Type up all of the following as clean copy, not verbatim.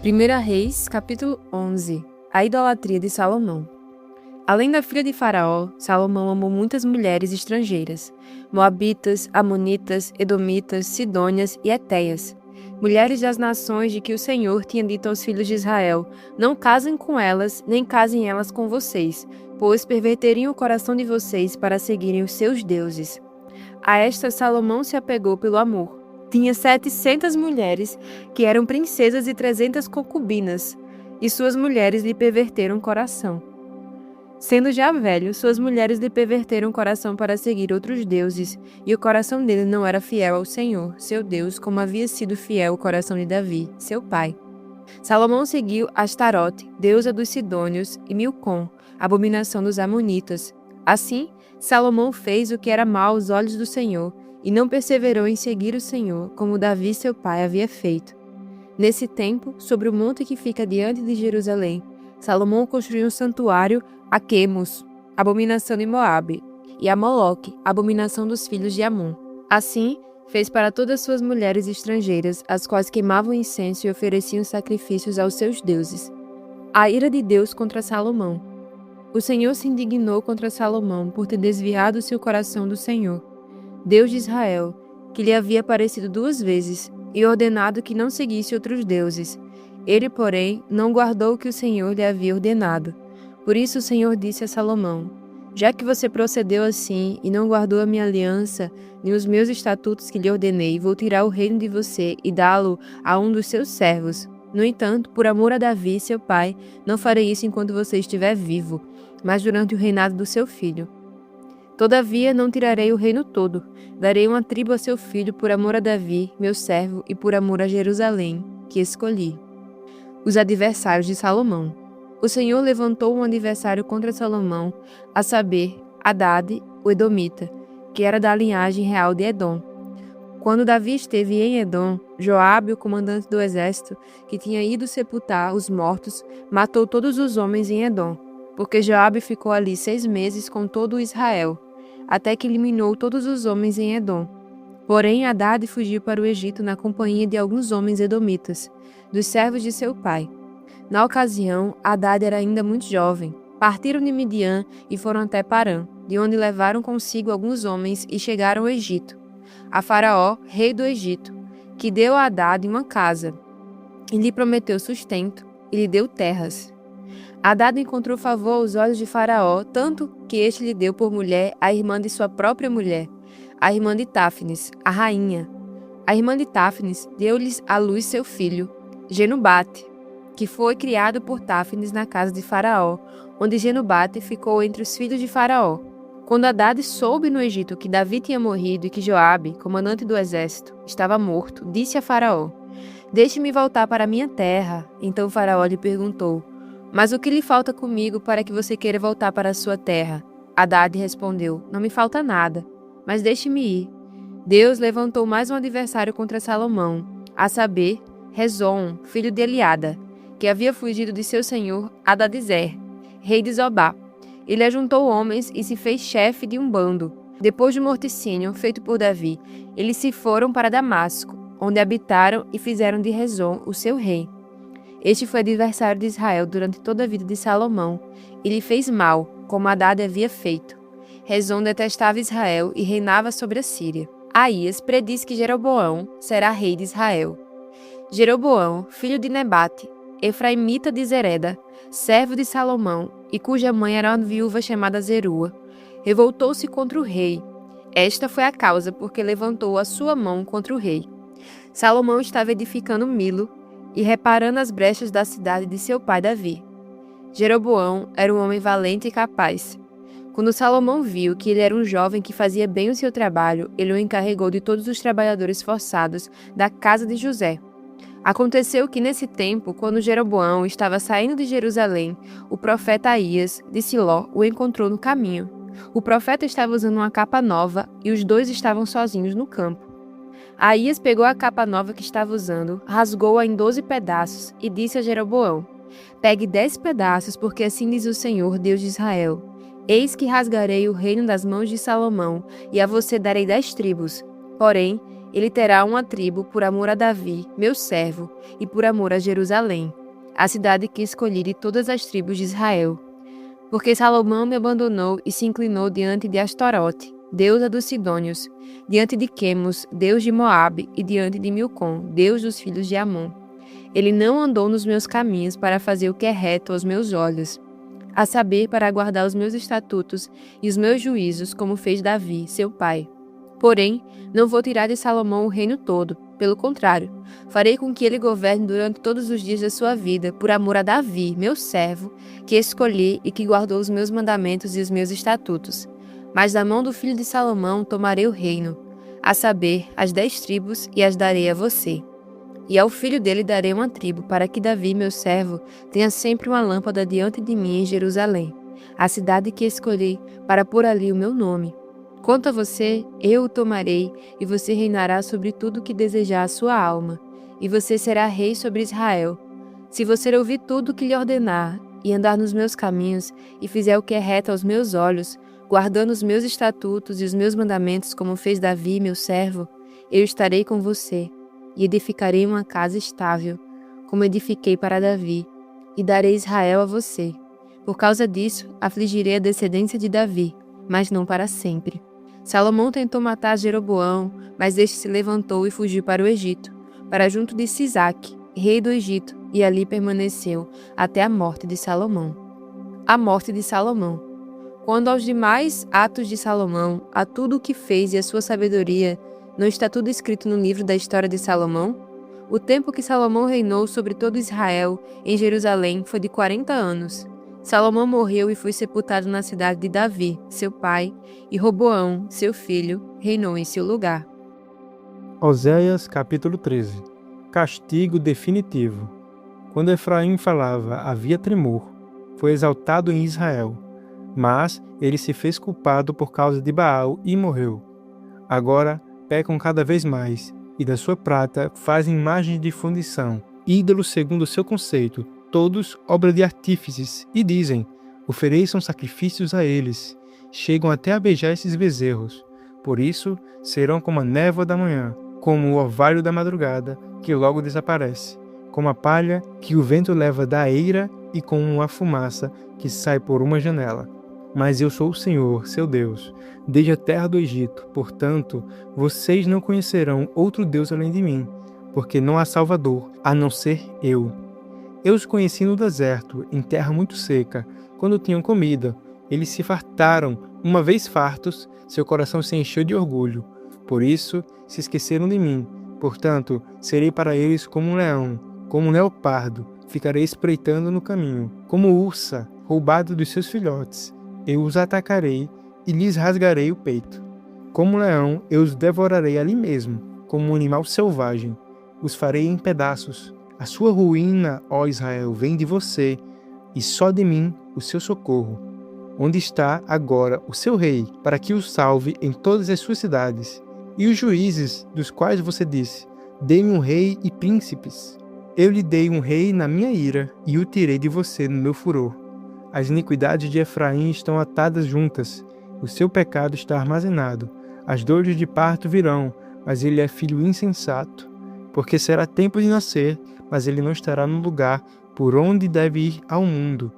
1 Reis, capítulo 11. A idolatria de Salomão. Além da filha de Faraó, Salomão amou muitas mulheres estrangeiras, moabitas, amonitas, edomitas, sidônias e etéias, mulheres das nações de que o Senhor tinha dito aos filhos de Israel: não casem com elas, nem casem elas com vocês, pois perverteriam o coração de vocês para seguirem os seus deuses. A esta Salomão se apegou pelo amor. Tinha 700 mulheres, que eram princesas, e 300 concubinas, e suas mulheres lhe perverteram o coração. Sendo já velho, suas mulheres lhe perverteram o coração para seguir outros deuses, e o coração dele não era fiel ao Senhor, seu Deus, como havia sido fiel o coração de Davi, seu pai. Salomão seguiu Astarote, deusa dos Sidônios, e Milcom, abominação dos Amonitas. Assim, Salomão fez o que era mau aos olhos do Senhor, e não perseverou em seguir o Senhor, como Davi seu pai havia feito. Nesse tempo, sobre o monte que fica diante de Jerusalém, Salomão construiu um santuário a Quemos, abominação de Moabe, e a Moloque, abominação dos filhos de Amon. Assim, fez para todas suas mulheres estrangeiras, as quais queimavam incenso e ofereciam sacrifícios aos seus deuses. A ira de Deus contra Salomão. O Senhor se indignou contra Salomão por ter desviado seu coração do Senhor, Deus de Israel, que lhe havia aparecido 2 vezes, e ordenado que não seguisse outros deuses. Ele, porém, não guardou o que o Senhor lhe havia ordenado. Por isso o Senhor disse a Salomão: já que você procedeu assim e não guardou a minha aliança, nem os meus estatutos que lhe ordenei, vou tirar o reino de você e dá-lo a um dos seus servos. No entanto, por amor a Davi, seu pai, não farei isso enquanto você estiver vivo, mas durante o reinado do seu filho. Todavia, não tirarei o reino todo, darei uma tribo a seu filho por amor a Davi, meu servo, e por amor a Jerusalém, que escolhi. Os adversários de Salomão. O Senhor levantou um adversário contra Salomão, a saber, Hadade, o edomita, que era da linhagem real de Edom. Quando Davi esteve em Edom, Joabe, o comandante do exército, que tinha ido sepultar os mortos, matou todos os homens em Edom, porque Joabe ficou ali 6 meses com todo o Israel, até que eliminou todos os homens em Edom. Porém, Hadade fugiu para o Egito na companhia de alguns homens edomitas, dos servos de seu pai. Na ocasião, Hadade era ainda muito jovem. Partiram de Midian e foram até Parã, de onde levaram consigo alguns homens e chegaram ao Egito, a Faraó, rei do Egito, que deu a Hadade uma casa, e lhe prometeu sustento, e lhe deu terras. Hadade encontrou favor aos olhos de Faraó, tanto que este lhe deu por mulher a irmã de sua própria mulher, a irmã de Táfnis, a rainha. A irmã de Táfnis deu-lhes à luz seu filho, Genubate, que foi criado por Táfnis na casa de Faraó, onde Genubate ficou entre os filhos de Faraó. Quando Hadade soube no Egito que Davi tinha morrido e que Joabe, comandante do exército, estava morto, disse a Faraó: deixe-me voltar para minha terra. Então Faraó lhe perguntou: mas o que lhe falta comigo para que você queira voltar para a sua terra? Hadade respondeu: não me falta nada, mas deixe-me ir. Deus levantou mais um adversário contra Salomão, a saber, Rezon, filho de Eliada, que havia fugido de seu senhor Hadadezer, rei de Zobá. Ele ajuntou homens e se fez chefe de um bando. Depois do morticínio feito por Davi, eles se foram para Damasco, onde habitaram e fizeram de Rezon o seu rei. Este foi adversário de Israel durante toda a vida de Salomão, e lhe fez mal, como Hadade havia feito. Rezon detestava Israel e reinava sobre a Síria. Aías predisse que Jeroboão será rei de Israel. Jeroboão, filho de Nebate, efraimita de Zereda, servo de Salomão, e cuja mãe era uma viúva chamada Zerua, revoltou-se contra o rei. Esta foi a causa porque levantou a sua mão contra o rei. Salomão estava edificando Milo e reparando as brechas da cidade de seu pai Davi. Jeroboão era um homem valente e capaz. Quando Salomão viu que ele era um jovem que fazia bem o seu trabalho, ele o encarregou de todos os trabalhadores forçados da casa de José. Aconteceu que nesse tempo, quando Jeroboão estava saindo de Jerusalém, o profeta Aías, de Siló, o encontrou no caminho. O profeta estava usando uma capa nova e os dois estavam sozinhos no campo. Aías pegou a capa nova que estava usando, rasgou-a em 12 pedaços e disse a Jeroboão: pegue 10 pedaços, porque assim diz o Senhor, Deus de Israel: eis que rasgarei o reino das mãos de Salomão, e a você darei 10 tribos. Porém, Ele terá uma tribo por amor a Davi, meu servo, e por amor a Jerusalém, a cidade que escolhi de todas as tribos de Israel. Porque Salomão me abandonou e se inclinou diante de Astorote, deusa dos Sidônios, diante de Quemos, deus de Moabe, e diante de Milcom, deus dos filhos de Amon. Ele não andou nos meus caminhos para fazer o que é reto aos meus olhos, a saber, para guardar os meus estatutos e os meus juízos, como fez Davi, seu pai. Porém, não vou tirar de Salomão o reino todo. Pelo contrário, farei com que ele governe durante todos os dias da sua vida, por amor a Davi, meu servo, que escolhi e que guardou os meus mandamentos e os meus estatutos. Mas da mão do filho de Salomão tomarei o reino, a saber, as 10 tribos, e as darei a você. E ao filho dele darei uma tribo, para que Davi, meu servo, tenha sempre uma lâmpada diante de mim em Jerusalém, a cidade que escolhi para pôr ali o meu nome. Quanto a você, eu o tomarei, e você reinará sobre tudo o que desejar a sua alma, e você será rei sobre Israel. Se você ouvir tudo o que lhe ordenar, e andar nos meus caminhos, e fizer o que é reto aos meus olhos, guardando os meus estatutos e os meus mandamentos, como fez Davi, meu servo, eu estarei com você, e edificarei uma casa estável, como edifiquei para Davi, e darei Israel a você. Por causa disso, afligirei a descendência de Davi, mas não para sempre. Salomão tentou matar Jeroboão, mas este se levantou e fugiu para o Egito, para junto de Sisaque, rei do Egito, e ali permaneceu até a morte de Salomão. A morte de Salomão. Quando aos demais atos de Salomão, a tudo o que fez e a sua sabedoria, não está tudo escrito no livro da história de Salomão? O tempo que Salomão reinou sobre todo Israel, em Jerusalém, foi de 40 anos. Salomão morreu e foi sepultado na cidade de Davi, seu pai, e Roboão, seu filho, reinou em seu lugar. Oséias capítulo 13. Castigo definitivo. Quando Efraim falava, havia tremor. Foi exaltado em Israel. Mas ele se fez culpado por causa de Baal e morreu. Agora pecam cada vez mais, e da sua prata fazem imagens de fundição, ídolos segundo o seu conceito, todos obra de artífices, e dizem, ofereçam sacrifícios a eles. Chegam até a beijar esses bezerros. Por isso, serão como a névoa da manhã, como o orvalho da madrugada, que logo desaparece, como a palha que o vento leva da eira e como a fumaça que sai por uma janela. Mas eu sou o Senhor, seu Deus, desde a terra do Egito. Portanto, vocês não conhecerão outro Deus além de mim, porque não há Salvador, a não ser eu. Eu os conheci no deserto, em terra muito seca, quando tinham comida. Eles se fartaram. Uma vez fartos, seu coração se encheu de orgulho. Por isso, se esqueceram de mim. Portanto, serei para eles como um leão, como um leopardo. Ficarei espreitando no caminho, como ursa, roubado dos seus filhotes. Eu os atacarei e lhes rasgarei o peito. Como leão, eu os devorarei ali mesmo, como um animal selvagem. Os farei em pedaços. A sua ruína, ó Israel, vem de você, e só de mim o seu socorro. Onde está agora o seu rei, para que o salve em todas as suas cidades? E os juízes, dos quais você disse, dê-me um rei e príncipes. Eu lhe dei um rei na minha ira, e o tirei de você no meu furor. As iniquidades de Efraim estão atadas juntas, o seu pecado está armazenado. As dores de parto virão, mas ele é filho insensato. Porque será tempo de nascer, mas ele não estará no lugar por onde deve ir ao mundo.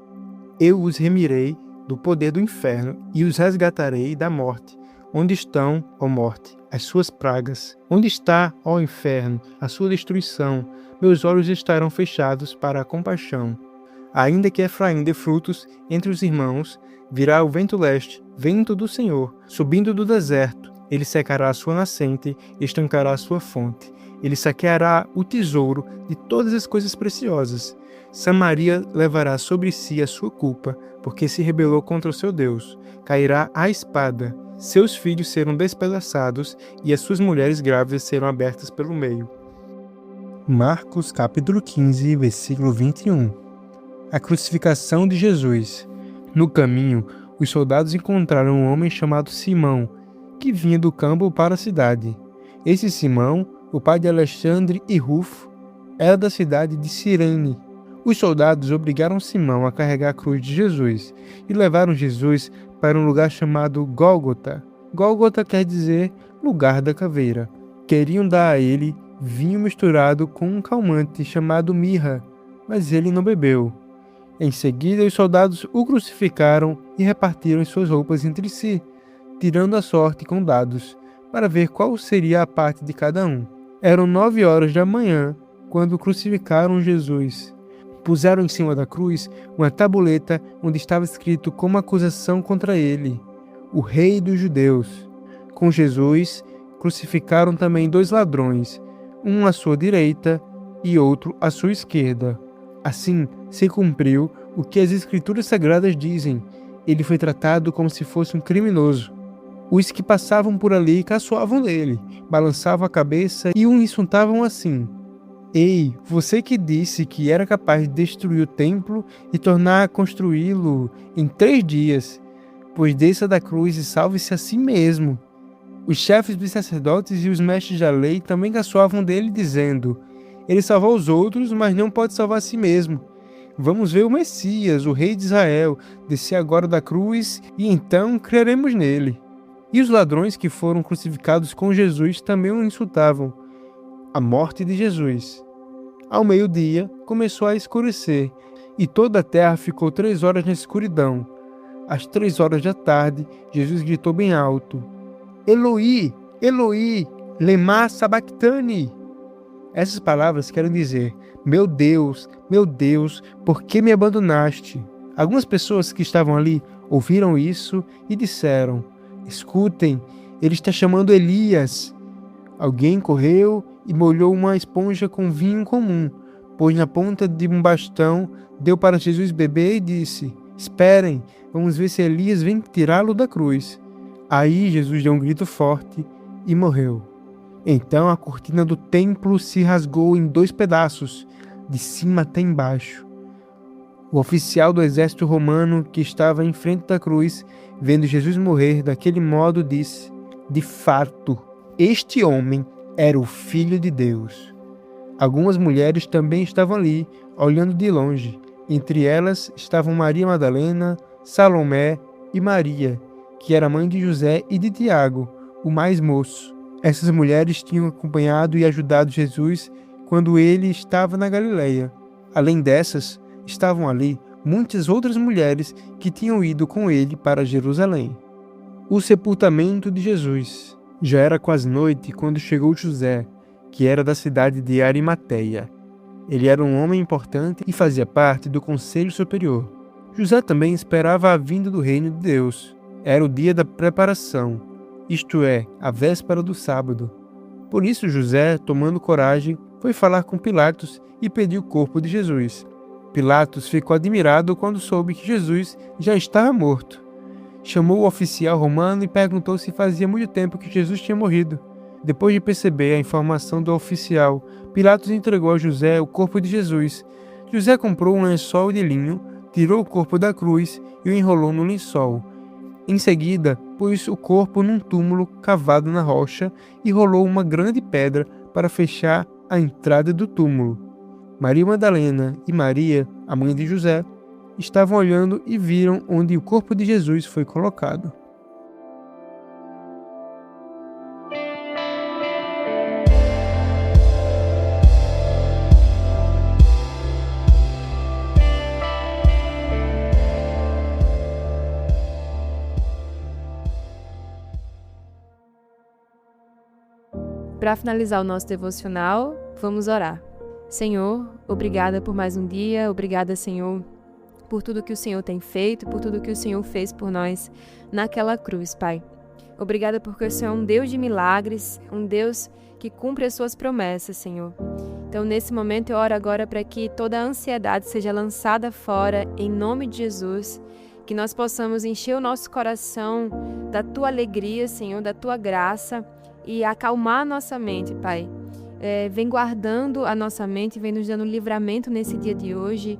Eu os remirei do poder do inferno e os resgatarei da morte. Onde estão, ó morte, as suas pragas? Onde está, ó inferno, a sua destruição? Meus olhos estarão fechados para a compaixão. Ainda que Efraim dê frutos entre os irmãos, virá o vento leste, vento do Senhor, subindo do deserto. Ele secará a sua nascente e estancará a sua fonte. Ele saqueará o tesouro de todas as coisas preciosas. Samaria levará sobre si a sua culpa, porque se rebelou contra o seu Deus. Cairá a espada. Seus filhos serão despedaçados e as suas mulheres grávidas serão abertas pelo meio. Marcos capítulo 15, versículo 21. A crucificação de Jesus. No caminho, os soldados encontraram um homem chamado Simão, que vinha do campo para a cidade. Esse Simão, o pai de Alexandre e Rufo, era da cidade de Cirene. Os soldados obrigaram Simão a carregar a cruz de Jesus e levaram Jesus para um lugar chamado Gólgota. Gólgota quer dizer lugar da caveira. Queriam dar a ele vinho misturado com um calmante chamado mirra, mas ele não bebeu. Em seguida, os soldados o crucificaram e repartiram suas roupas entre si, tirando a sorte com dados, para ver qual seria a parte de cada um. Eram 9 horas da manhã, quando crucificaram Jesus. Puseram em cima da cruz uma tabuleta onde estava escrito como acusação contra ele: o Rei dos Judeus. Com Jesus, crucificaram também 2 ladrões, um à sua direita e outro à sua esquerda. Assim se cumpriu o que as Escrituras Sagradas dizem: ele foi tratado como se fosse um criminoso. Os que passavam por ali caçoavam dele, balançavam a cabeça e o insultavam assim: Ei, você que disse que era capaz de destruir o templo e tornar a construí-lo em 3 dias, pois desça da cruz e salve-se a si mesmo. Os chefes dos sacerdotes e os mestres da lei também caçoavam dele, dizendo: ele salvou os outros, mas não pode salvar a si mesmo. Vamos ver o Messias, o Rei de Israel, descer agora da cruz e então creremos nele. E os ladrões que foram crucificados com Jesus também o insultavam: a morte de Jesus. Ao meio-dia, começou a escurecer, e toda a terra ficou 3 horas na escuridão. Às 3 horas da tarde, Jesus gritou bem alto: Eloi, Eloi, lema sabachthani. Essas palavras querem dizer: meu Deus, por que me abandonaste? Algumas pessoas que estavam ali ouviram isso e disseram: escutem, ele está chamando Elias. Alguém correu e molhou uma esponja com vinho comum, pôs na ponta de um bastão, deu para Jesus beber e disse: esperem, vamos ver se Elias vem tirá-lo da cruz. Aí Jesus deu um grito forte e morreu. Então a cortina do templo se rasgou em 2 pedaços, de cima até embaixo. O oficial do exército romano que estava em frente da cruz, vendo Jesus morrer daquele modo, disse: de fato, este homem era o Filho de Deus. Algumas mulheres também estavam ali, olhando de longe. Entre elas estavam Maria Madalena, Salomé e Maria, que era mãe de José e de Tiago, o mais moço. Essas mulheres tinham acompanhado e ajudado Jesus quando ele estava na Galileia. Além dessas, estavam ali muitas outras mulheres que tinham ido com ele para Jerusalém. O sepultamento de Jesus. Já era quase noite quando chegou José, que era da cidade de Arimateia. Ele era um homem importante e fazia parte do Conselho Superior. José também esperava a vinda do reino de Deus. Era o dia da preparação, isto é, a véspera do sábado. Por isso José, tomando coragem, foi falar com Pilatos e pediu o corpo de Jesus. Pilatos ficou admirado quando soube que Jesus já estava morto. Chamou o oficial romano e perguntou se fazia muito tempo que Jesus tinha morrido. Depois de perceber a informação do oficial, Pilatos entregou a José o corpo de Jesus. José comprou um lençol de linho, tirou o corpo da cruz e o enrolou no lençol. Em seguida, pôs o corpo num túmulo cavado na rocha e rolou uma grande pedra para fechar a entrada do túmulo. Maria Madalena e Maria, a mãe de José, estavam olhando e viram onde o corpo de Jesus foi colocado. Para finalizar o nosso devocional, vamos orar. Senhor, obrigada por mais um dia, obrigada, Senhor, por tudo que o Senhor tem feito, por tudo que o Senhor fez por nós naquela cruz, Pai. Obrigada porque o Senhor é um Deus de milagres, um Deus que cumpre as suas promessas, Senhor. Então, nesse momento, eu oro agora para que toda a ansiedade seja lançada fora, em nome de Jesus, que nós possamos encher o nosso coração da Tua alegria, Senhor, da Tua graça, e acalmar a nossa mente, Pai. Vem guardando a nossa mente, vem nos dando livramento nesse dia de hoje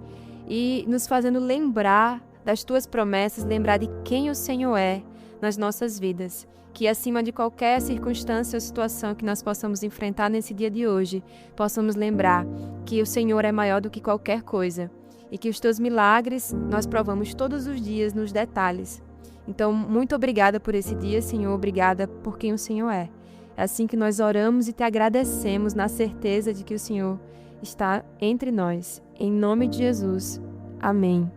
e nos fazendo lembrar das Tuas promessas, lembrar de quem o Senhor é nas nossas vidas. Que acima de qualquer circunstância ou situação que nós possamos enfrentar nesse dia de hoje, possamos lembrar que o Senhor é maior do que qualquer coisa e que os Teus milagres nós provamos todos os dias nos detalhes. Então, muito obrigada por esse dia, Senhor, obrigada por quem o Senhor é. É assim que nós oramos e te agradecemos na certeza de que o Senhor está entre nós. Em nome de Jesus. Amém.